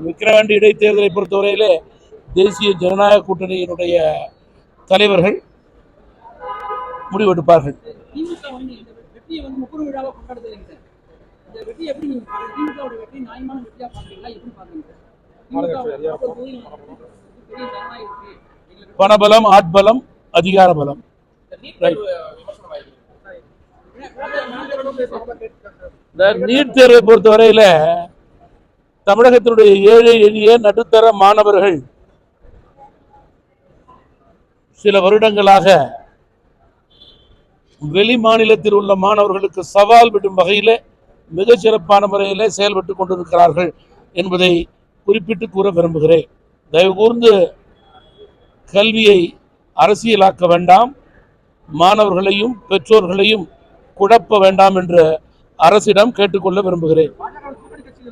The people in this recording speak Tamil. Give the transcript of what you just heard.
விக்கிரவாண்டி இடைத்தேர்தலை பொறுத்தவரையிலே தேசிய ஜனநாயக கூட்டணியினுடைய தலைவர்கள் முடிவெடுப்பார்கள். பணபலம், ஆட்பலம், அதிகார பலம். நீட் தேர்வை பொறுத்தவரையில தமிழகத்தினுடைய ஏழை எளிய நடுத்தர மாணவர்கள் சில வருடங்களாக வெளி மாநிலத்தில் உள்ள மாணவர்களுக்கு சவால் விடும் வகையில் மிகச் சிறப்பான முறையில் செயல்பட்டு கொண்டிருக்கிறார்கள் என்பதை குறிப்பிட்டு கூற விரும்புகிறேன். தயவு கூர்ந்து கல்வியை அரசியலாக்க வேண்டாம், மாணவர்களையும் பெற்றோர்களையும் குழப்ப வேண்டாம் என்று அரசிடம் கேட்டுக்கொள்ள விரும்புகிறேன்.